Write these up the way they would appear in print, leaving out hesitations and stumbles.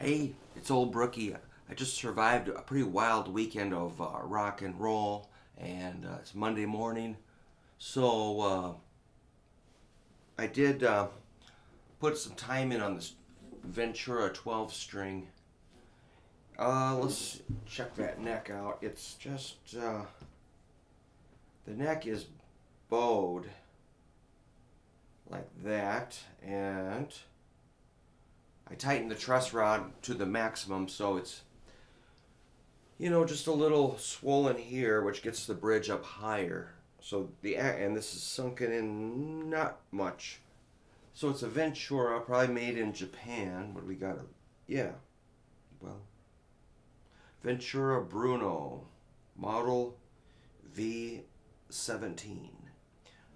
Hey, it's old Brookie. I just survived a pretty wild weekend of rock and roll, and it's Monday morning. So I did put some time in on this Ventura 12 string. Let's check that neck out. It's just, the neck is bowed like that, and I tightened the truss rod to the maximum, so it's, just a little swollen here, which gets the bridge up higher. So and this is sunken in not much. So it's a Ventura, probably made in Japan. What do we got? Yeah, well, Ventura Bruno, model V17.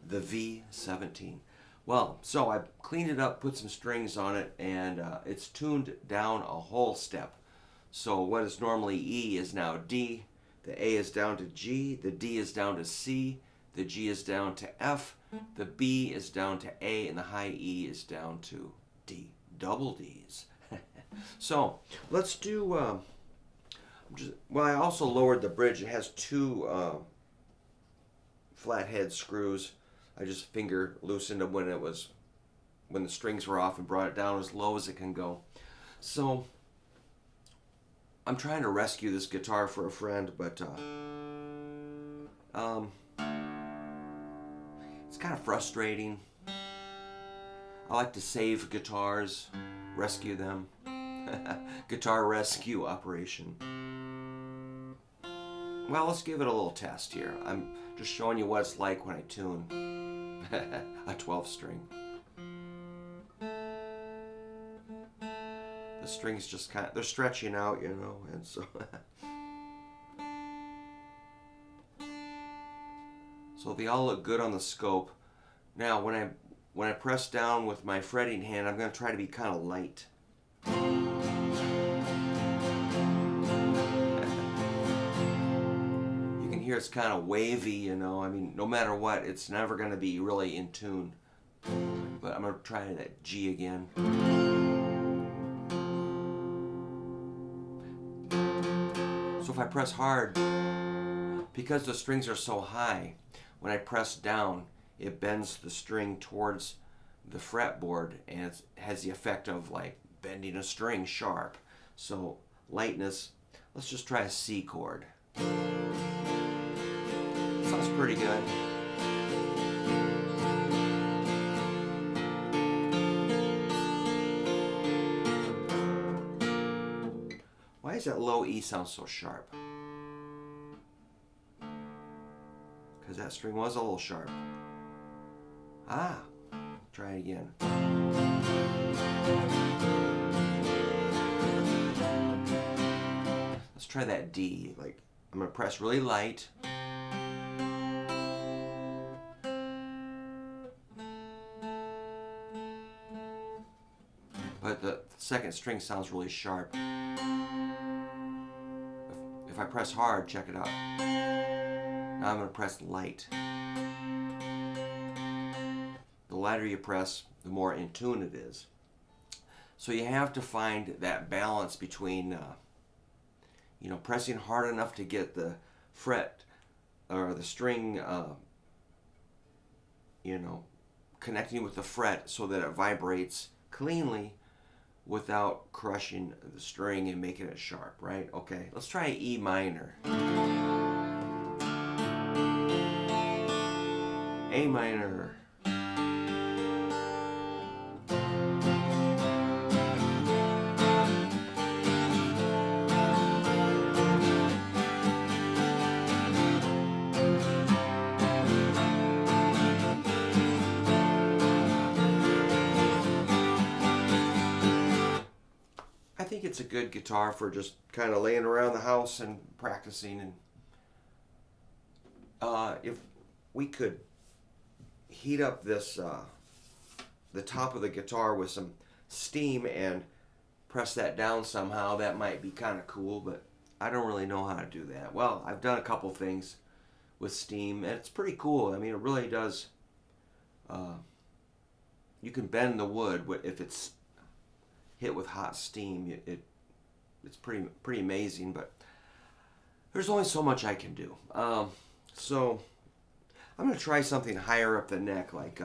The V17. Well, so I cleaned it up, put some strings on it, and it's tuned down a whole step. So what is normally E is now D, the A is down to G, the D is down to C, the G is down to F, the B is down to A, and the high E is down to D. Double Ds. So let's do, I also lowered the bridge. It has two flathead screws. I just finger loosened them when the strings were off and brought it down as low as it can go. So I'm trying to rescue this guitar for a friend, but it's kind of frustrating. I like to save guitars, rescue them. Guitar rescue operation. Well, let's give it a little test here. I'm just showing you what it's like when I tune a 12 string. The strings just they're stretching out, and so so they all look good on the scope. Now, when I press down with my fretting hand, I'm going to try to be kind of light. Here it's kind of wavy, I mean, no matter what, it's never going to be really in tune. But I'm going to try that G again. So if I press hard, because the strings are so high, when I press down, it bends the string towards the fretboard, and it has the effect of like bending a string sharp. So lightness, let's just try a C chord. Sounds pretty good. Why does that low E sound so sharp? Because that string was a little sharp. Try it again. Let's try that D. Like, I'm going to press really light. But the second string sounds really sharp. If I press hard, check it out. Now I'm going to press light. The lighter you press, the more in tune it is. So you have to find that balance between, pressing hard enough to get the fret or the string, connecting with the fret so that it vibrates cleanly, without crushing the string and making it sharp, right? Okay, let's try E minor. A minor. I think it's a good guitar for just kind of laying around the house and practicing. And if we could heat up this, the top of the guitar with some steam and press that down somehow, that might be kind of cool, but I don't really know how to do that. Well, I've done a couple things with steam, and it's pretty cool. I mean, it really does. You can bend the wood if it's hit with hot steam. it's pretty amazing, but there's only so much I can do. So I'm gonna try something higher up the neck, like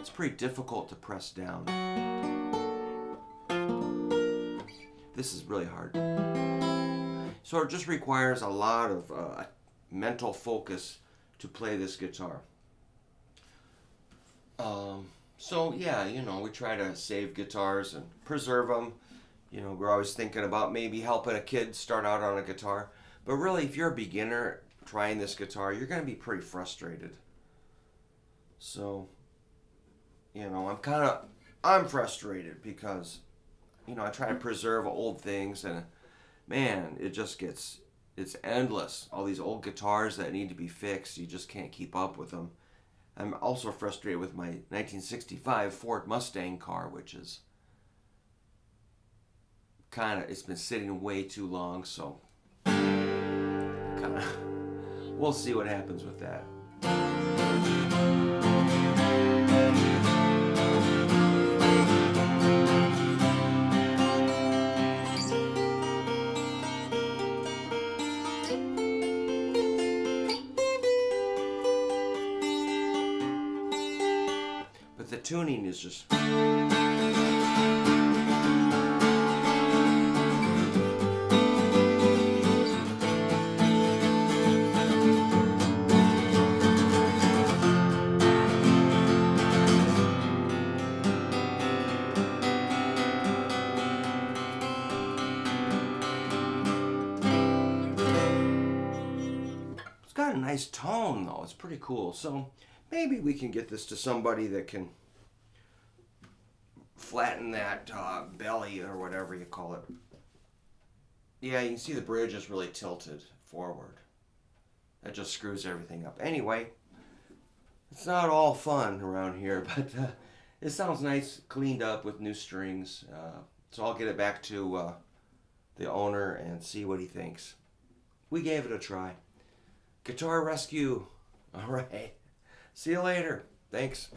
it's pretty difficult to press down. This is really hard. So it just requires a lot of mental focus to play this guitar. So yeah, we try to save guitars and preserve them. We're always thinking about maybe helping a kid start out on a guitar. But really, if you're a beginner trying this guitar, you're going to be pretty frustrated. So, I'm frustrated because, I try to preserve old things, and man, it's endless. All these old guitars that need to be fixed, you just can't keep up with them. I'm also frustrated with my 1965 Ford Mustang car, which is it's been sitting way too long, so we'll see what happens with that. But the tuning is just... got a nice tone, though. It's pretty cool. So maybe we can get this to somebody that can flatten that belly, or whatever you call it. Yeah, you can see the bridge is really tilted forward. That just screws everything up. Anyway, it's not all fun around here, but it sounds nice, cleaned up with new strings. So I'll get it back to the owner and see what he thinks. We gave it a try. Guitar rescue. All right. See you later. Thanks.